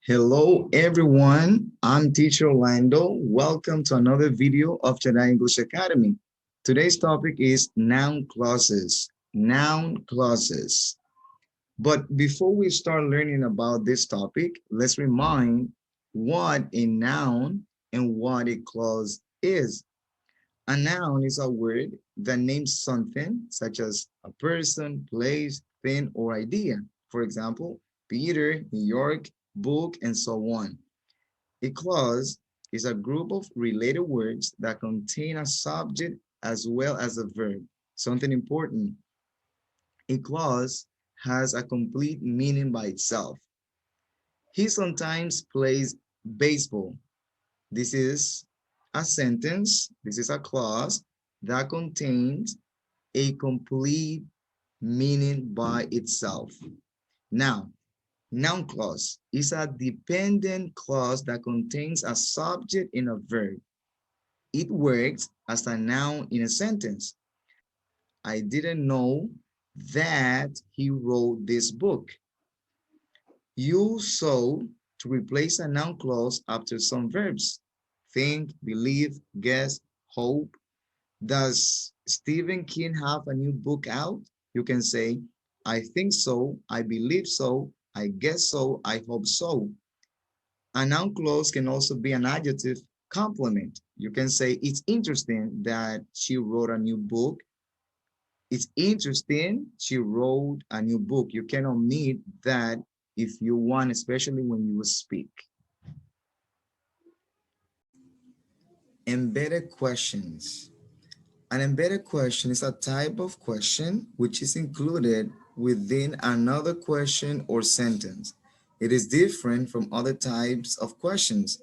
Hello everyone, I'm teacher Orlando. Welcome to another video of Chennai English Academy. Today's topic is noun clauses. Noun clauses. But before we start learning about this topic, let's remind what a noun and what a clause is. A noun is a word that names something such as a person, place, thing, or idea. For example, Peter, New York, book, and so on. A clause is a group of related words that contain a subject as well as a verb. Something important. A clause has a complete meaning by itself. He sometimes plays baseball. This is a sentence, this is a clause that contains a complete meaning by itself. Now, noun clause is a dependent clause that contains a subject and a verb. It works as a noun in a sentence. I didn't know that he wrote this book. Use so to replace a noun clause after some verbs. Think, believe, guess, hope. Does Stephen King have a new book out? You can say, I think so, I believe so, I guess so, I hope so. A noun clause can also be an adjective complement. You can say, it's interesting that she wrote a new book. It's interesting she wrote a new book. You can omit that if you want, especially when you speak. Embedded questions. An embedded question is a type of question which is included within another question or sentence. It is different from other types of questions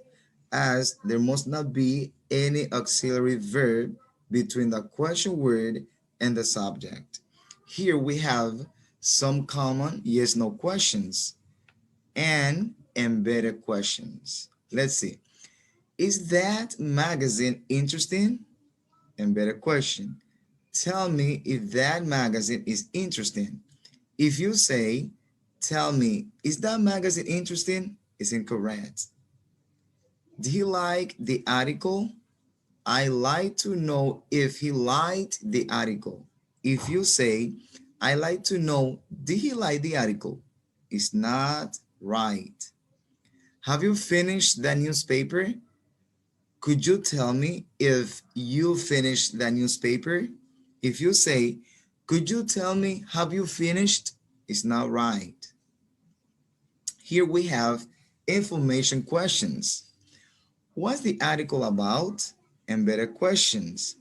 as there must not be any auxiliary verb between the question word and the subject. Here we have some common yes/no questions and embedded questions. Let's see. Is that magazine interesting? Embedded question. Tell me if that magazine is interesting. If you say, tell me, is that magazine interesting? It's incorrect. Did he like the article? I like to know if he liked the article. If you say, I like to know, did he like the article? It's not right. Have you finished the newspaper? Could you tell me if you finished the newspaper? If you say, could you tell me, have you finished? It's not right. Here we have information questions. What's the article about? Embedded questions.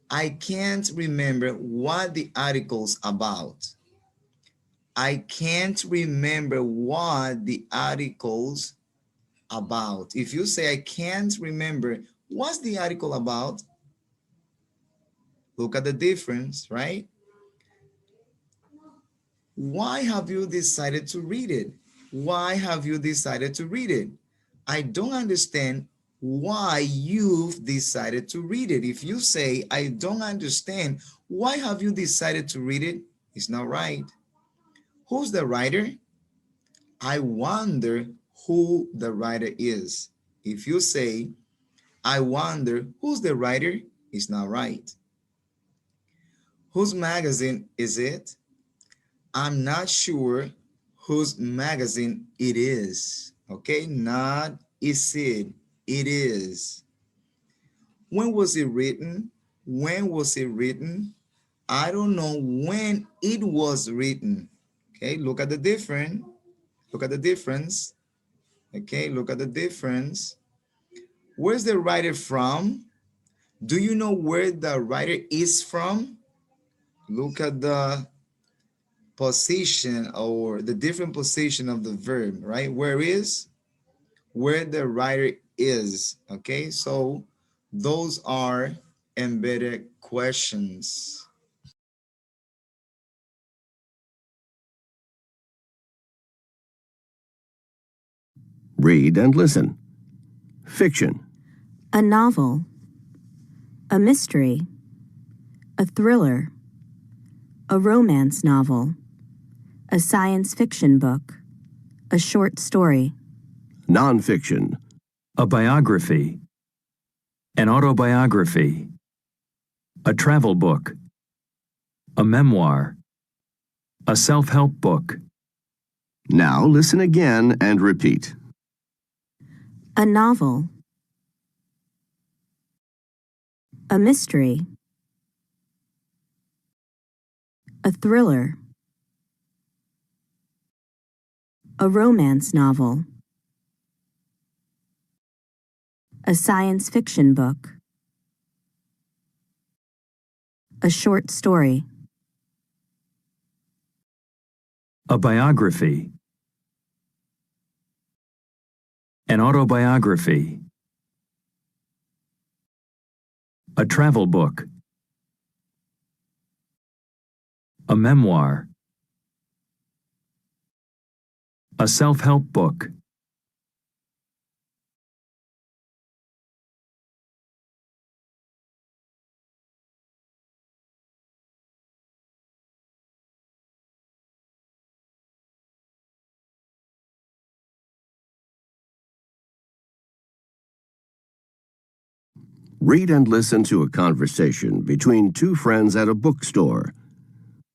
I can't remember what the article's about. I can't remember what the article's about. If you say, I can't remember, what's the article about? Look at the difference, right? Why have you decided to read it? Why have you decided to read it? I don't understand why you've decided to read it. If you say, I don't understand, why have you decided to read it? It's not right. Who's the writer? I wonder who the writer is. If you say, I wonder who's the writer, it's not right. Whose magazine is it? I'm not sure whose magazine it is. Okay, not is it, it is. When was it written? When was it written? I don't know when it was written. Okay, look at the difference. Look at the difference. Okay, look at the difference. Where's the writer from? Do you know where the writer is from? Look at the position or the different position of the verb, right? Where is, where the writer is. Okay, so those are embedded questions. Read and listen. Fiction. A novel, a mystery, a thriller, a romance novel, a science fiction book, a short story. Nonfiction. A biography. An autobiography. A travel book. A memoir. A self-help book. Now listen again and repeat. A novel. A mystery. A thriller. A romance novel. A science fiction book. A short story. A biography. An autobiography. A travel book. A memoir. A self-help book. Read and listen to a conversation between two friends at a bookstore.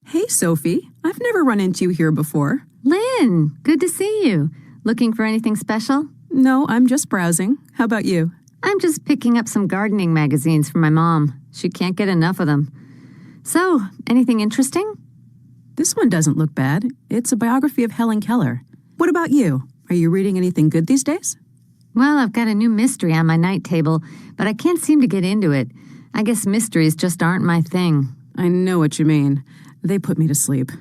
Hey, Sophie. I've never run into you here before. Lynn, good to see you. Looking for anything special? No, I'm just browsing. How about you? I'm just picking up some gardening magazines for my mom. She can't get enough of them. So, anything interesting? This one doesn't look bad. It's a biography of Helen Keller. What about you? Are you reading anything good these days? Well, I've got a new mystery on my night table, but I can't seem to get into it. I guess mysteries just aren't my thing. I know what you mean. They put me to sleep.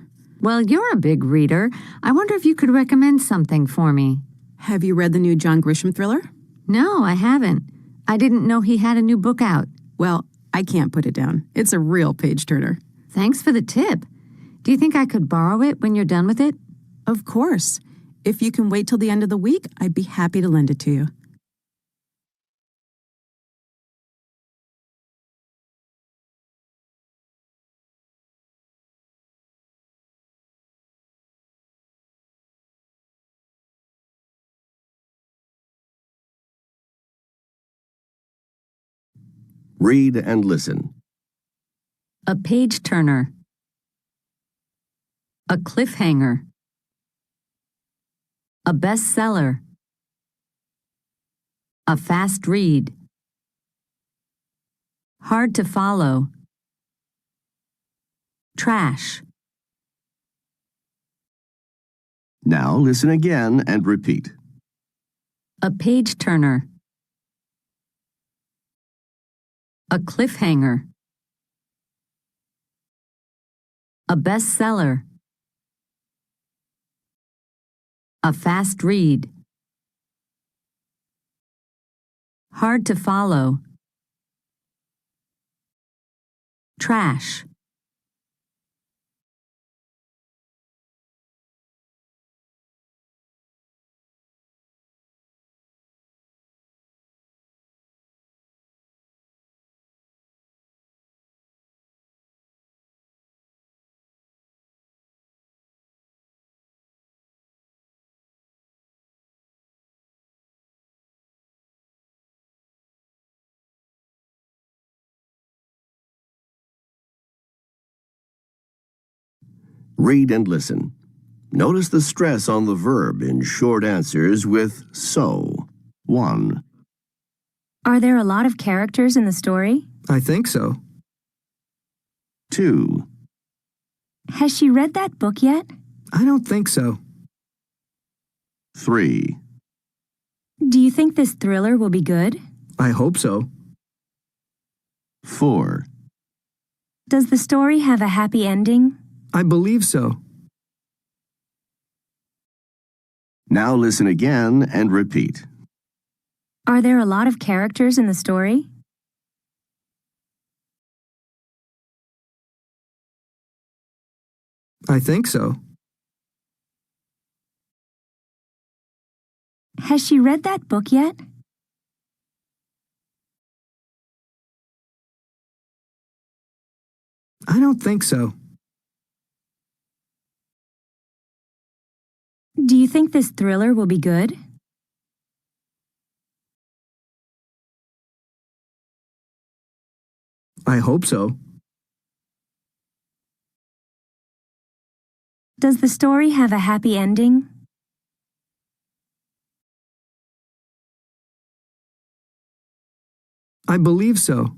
Well, you're a big reader. I wonder if you could recommend something for me. Have you read the new John Grisham thriller? No, I haven't. I didn't know he had a new book out. Well, I can't put it down. It's a real page-turner. Thanks for the tip. Do you think I could borrow it when you're done with it? Of course. If you can wait till the end of the week, I'd be happy to lend it to you. Read and listen. A page turner. A cliffhanger. A bestseller. A fast read. Hard to follow. Trash. Now listen again and repeat. A page turner. A cliffhanger. A bestseller. A fast read. Hard to follow. Trash. Read and listen. Notice the stress on the verb in short answers with so. 1, Are there a lot of characters in the story? I think so. 2, Has she read that book yet? I don't think so. 3, Do you think this thriller will be good? I hope so. 4, Does the story have a happy ending? I believe so. Now listen again and repeat. Are there a lot of characters in the story? I think so. Has she read that book yet? I don't think so. Do you think this thriller will be good? I hope so. Does the story have a happy ending? I believe so.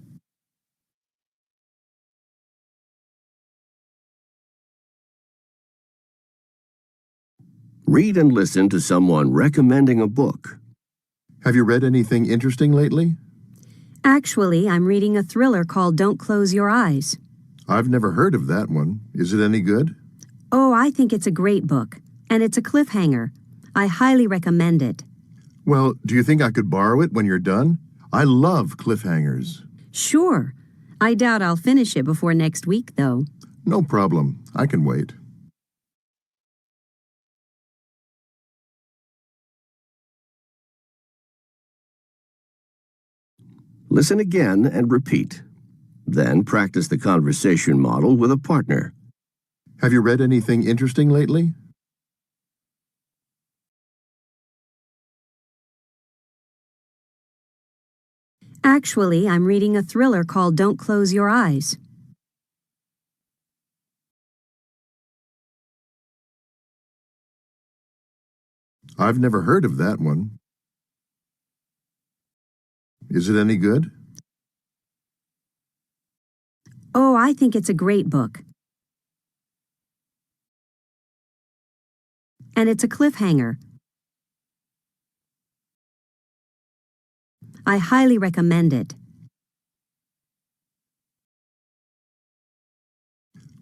Read and listen to someone recommending a book. Have you read anything interesting lately? Actually, I'm reading a thriller called Don't Close Your Eyes. I've never heard of that one. Is it any good? Oh, I think it's a great book, and it's a cliffhanger. I highly recommend it. Well, do you think I could borrow it when you're done? I love cliffhangers. Sure. I doubt I'll finish it before next week, though. No problem. I can wait. Listen again and repeat. Then practice the conversation model with a partner. Have you read anything interesting lately? Actually, I'm reading a thriller called Don't Close Your Eyes. I've never heard of that one. Is it any good? Oh, I think it's a great book. And it's a cliffhanger. I highly recommend it.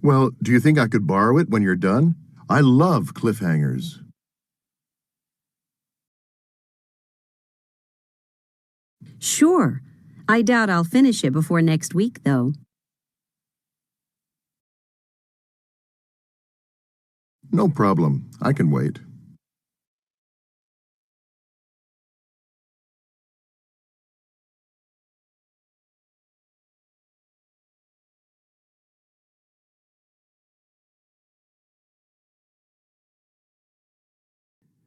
Well, do you think I could borrow it when you're done? I love cliffhangers. Sure. I doubt I'll finish it before next week, though. No problem. I can wait.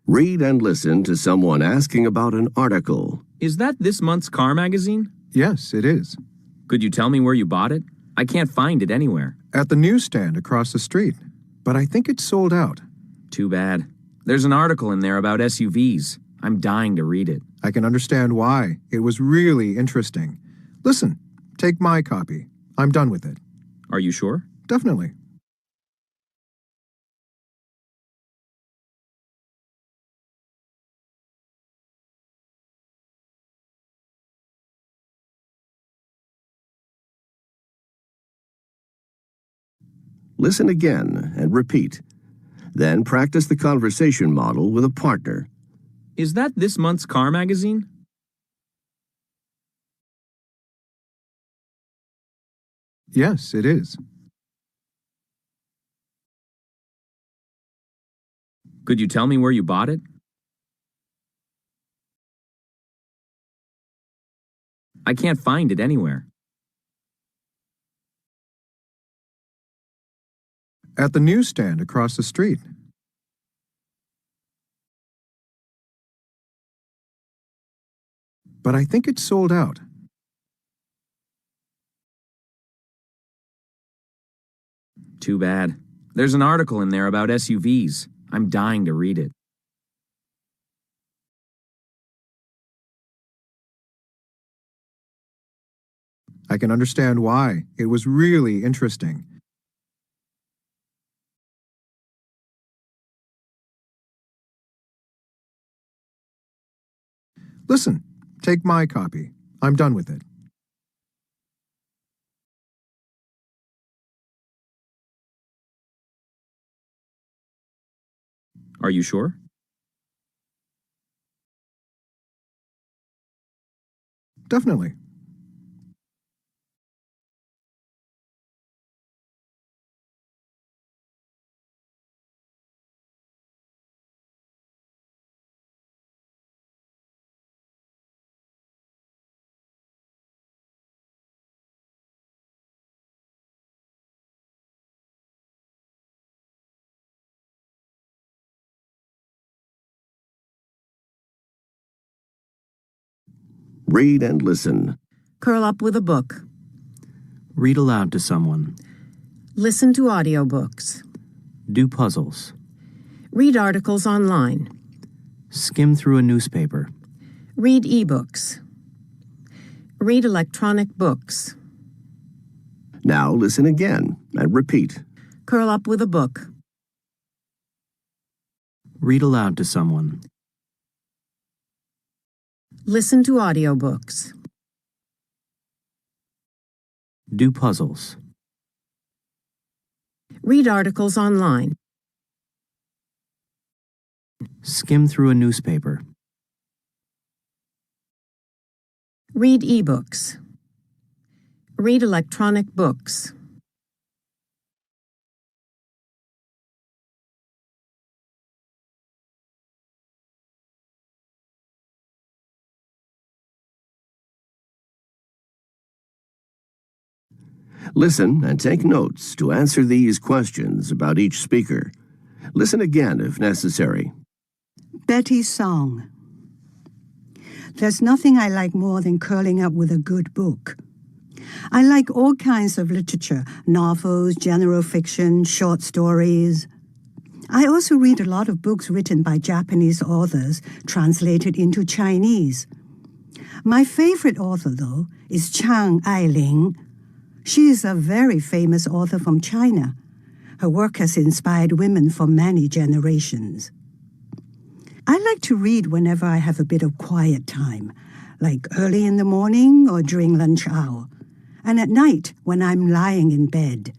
Read and listen to someone asking about an article. Is that this month's car magazine? Yes, it is. Could you tell me where you bought it? I can't find it anywhere. At the newsstand across the street. But I think it's sold out. Too bad. There's an article in there about SUVs. I'm dying to read it. I can understand why. It was really interesting. Listen, take my copy. I'm done with it. Are you sure? Definitely. Listen again and repeat. Then practice the conversation model with a partner. Is that this month's car magazine? Yes, it is. Could you tell me where you bought it? I can't find it anywhere. At the newsstand across the street. But I think it's sold out. Too bad. There's an article in there about SUVs. I'm dying to read it. I can understand why. It was really interesting. Listen, take my copy. I'm done with it. Are you sure? Definitely. Read and listen. Curl up with a book. Read aloud to someone. Listen to audiobooks. Do puzzles. Read articles online. Skim through a newspaper. Read ebooks. Read electronic books. Now listen again and repeat. Curl up with a book. Read aloud to someone. Listen to audiobooks. Do puzzles. Read articles online. Skim through a newspaper. Read ebooks. Read electronic books. Listen and take notes to answer these questions about each speaker. Listen again if necessary. Betty's song. There's nothing I like more than curling up with a good book. I like all kinds of literature, novels, general fiction, short stories. I also read a lot of books written by Japanese authors translated into Chinese. My favorite author, though, is Chang Ailing. She is a very famous author from China. Her work has inspired women for many generations. I like to read whenever I have a bit of quiet time, like early in the morning or during lunch hour, and at night when I'm lying in bed.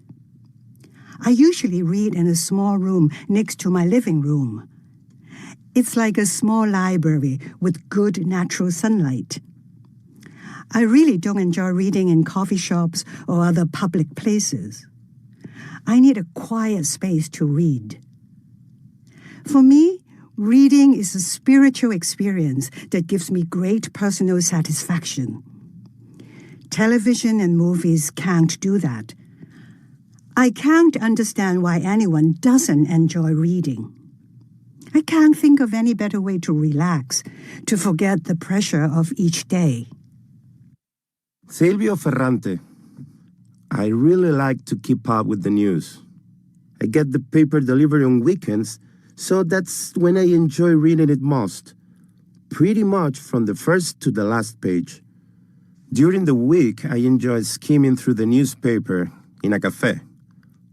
I usually read in a small room next to my living room. It's like a small library with good natural sunlight. I really don't enjoy reading in coffee shops or other public places. I need a quiet space to read. For me, reading is a spiritual experience that gives me great personal satisfaction. Television and movies can't do that. I can't understand why anyone doesn't enjoy reading. I can't think of any better way to relax, to forget the pressure of each day. Silvio Ferrante. I really like to keep up with the news. I get the paper delivered on weekends, so that's when I enjoy reading it most. Pretty much from the first to the last page. During the week, I enjoy skimming through the newspaper in a cafe.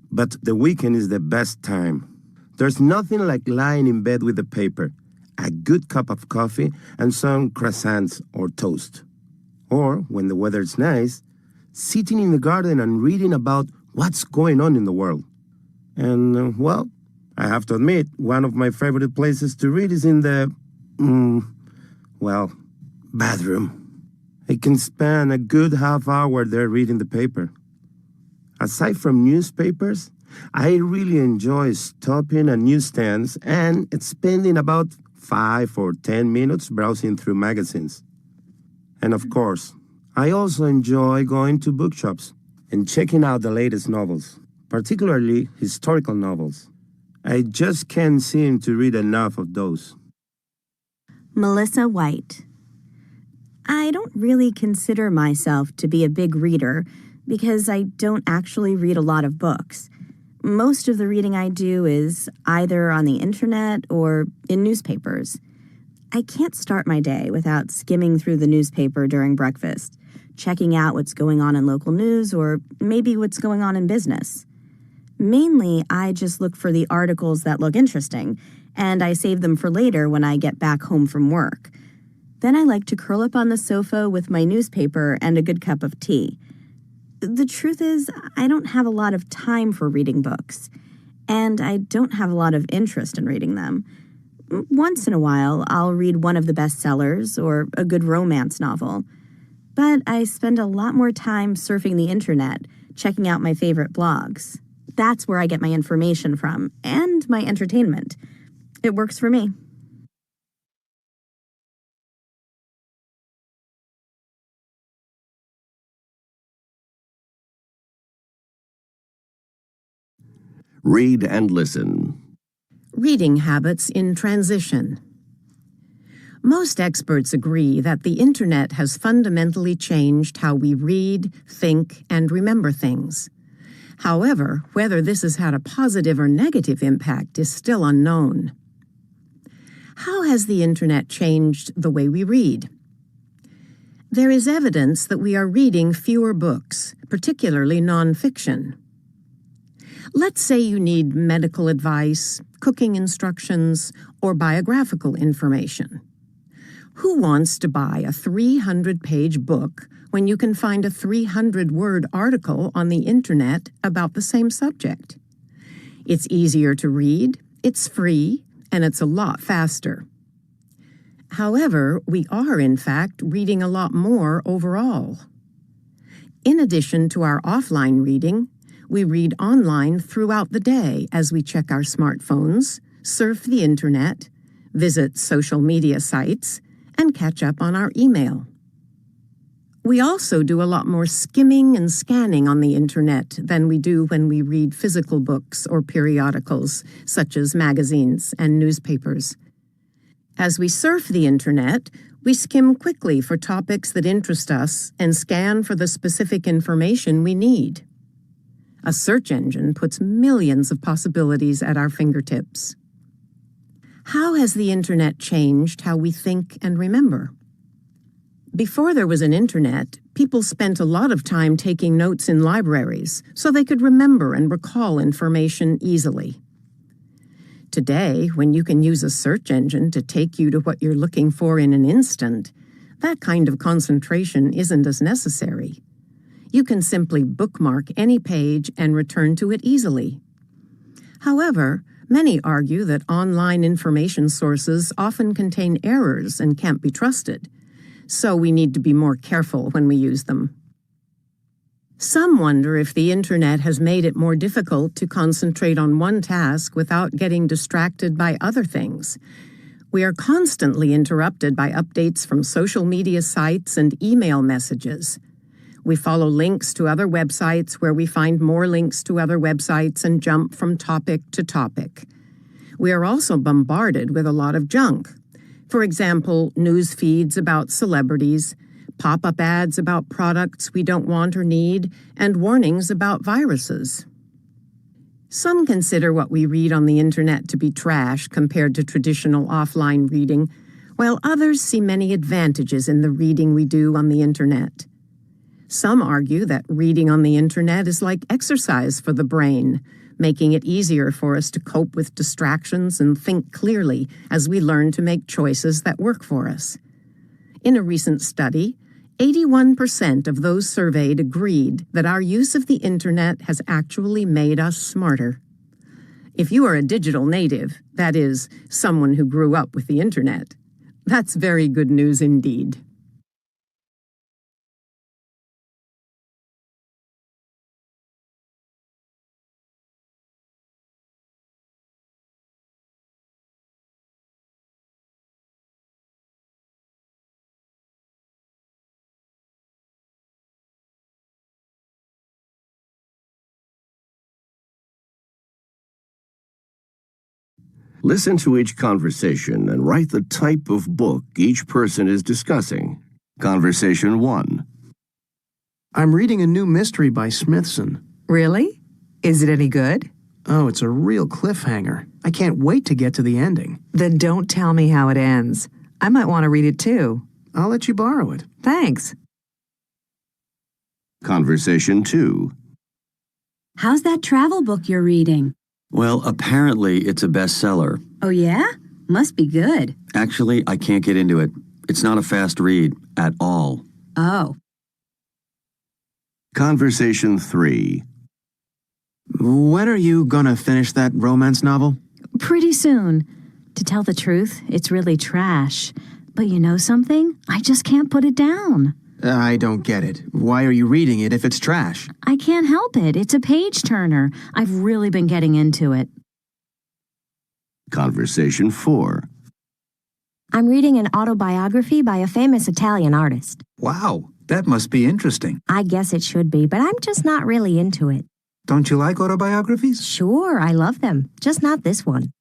But the weekend is the best time. There's nothing like lying in bed with the paper, a good cup of coffee, and some croissants or toast. Or, when the weather's nice, sitting in the garden and reading about what's going on in the world. And, well, I have to admit, one of my favorite places to read is in the, bathroom. I can spend a good half hour there reading the paper. Aside from newspapers, I really enjoy stopping at newsstands and spending about 5 or 10 minutes browsing through magazines. And of course, I also enjoy going to bookshops and checking out the latest novels, particularly historical novels. I just can't seem to read enough of those. Melissa White. I don't really consider myself to be a big reader because I don't actually read a lot of books. Most of the reading I do is either on the internet or in newspapers. I can't start my day without skimming through the newspaper during breakfast, checking out what's going on in local news or maybe what's going on in business. Mainly, I just look for the articles that look interesting, and I save them for later when I get back home from work. Then I like to curl up on the sofa with my newspaper and a good cup of tea. The truth is, I don't have a lot of time for reading books, and I don't have a lot of interest in reading them. Once in a while, I'll read one of the bestsellers or a good romance novel. But I spend a lot more time surfing the internet, checking out my favorite blogs. That's where I get my information from, and my entertainment. It works for me. Read and listen. Reading habits in transition. Most experts agree that the Internet has fundamentally changed how we read, think, and remember things. However, whether this has had a positive or negative impact is still unknown. How has the Internet changed the way we read? There is evidence that we are reading fewer books, particularly nonfiction. Let's say you need medical advice, cooking instructions, or biographical information. Who wants to buy a 300-page book when you can find a 300-word article on the Internet about the same subject? It's easier to read, it's free, and it's a lot faster. However, we are, in fact, reading a lot more overall. In addition to our offline reading, we read online throughout the day as we check our smartphones, surf the Internet, visit social media sites, and catch up on our email. We also do a lot more skimming and scanning on the Internet than we do when we read physical books or periodicals, such as magazines and newspapers. As we surf the Internet, we skim quickly for topics that interest us and scan for the specific information we need. A search engine puts millions of possibilities at our fingertips. How has the Internet changed how we think and remember? Before there was an Internet, people spent a lot of time taking notes in libraries so they could remember and recall information easily. Today, when you can use a search engine to take you to what you're looking for in an instant, that kind of concentration isn't as necessary. You can simply bookmark any page and return to it easily. However, many argue that online information sources often contain errors and can't be trusted, so we need to be more careful when we use them. Some wonder if the Internet has made it more difficult to concentrate on one task without getting distracted by other things. We are constantly interrupted by updates from social media sites and email messages. We follow links to other websites where we find more links to other websites and jump from topic to topic. We are also bombarded with a lot of junk. For example, news feeds about celebrities, pop-up ads about products we don't want or need, and warnings about viruses. Some consider what we read on the Internet to be trash compared to traditional offline reading, while others see many advantages in the reading we do on the Internet. Some argue that reading on the Internet is like exercise for the brain, making it easier for us to cope with distractions and think clearly as we learn to make choices that work for us. In a recent study, 81% of those surveyed agreed that our use of the Internet has actually made us smarter. If you are a digital native, that is, someone who grew up with the Internet, that's very good news indeed. Listen to each conversation and write the type of book each person is discussing. Conversation 1. I'm reading a new mystery by Smithson. Really? Is it any good? Oh, it's a real cliffhanger. I can't wait to get to the ending. Then don't tell me how it ends. I might want to read it too. I'll let you borrow it. Thanks. Conversation 2. How's that travel book you're reading? Well, apparently it's a bestseller. Oh, yeah? Must be good. Actually, I can't get into it. It's not a fast read at all. Oh. Conversation 3. When are you gonna finish that romance novel? Pretty soon. To tell the truth, it's really trash. But you know something? I just can't put it down. I don't get it. Why are you reading it if it's trash? I can't help it. It's a page-turner. I've really been getting into it. Conversation 4. I'm reading an autobiography by a famous Italian artist. Wow, that must be interesting. I guess it should be, but I'm just not really into it. Don't you like autobiographies? Sure, I love them, just not this one.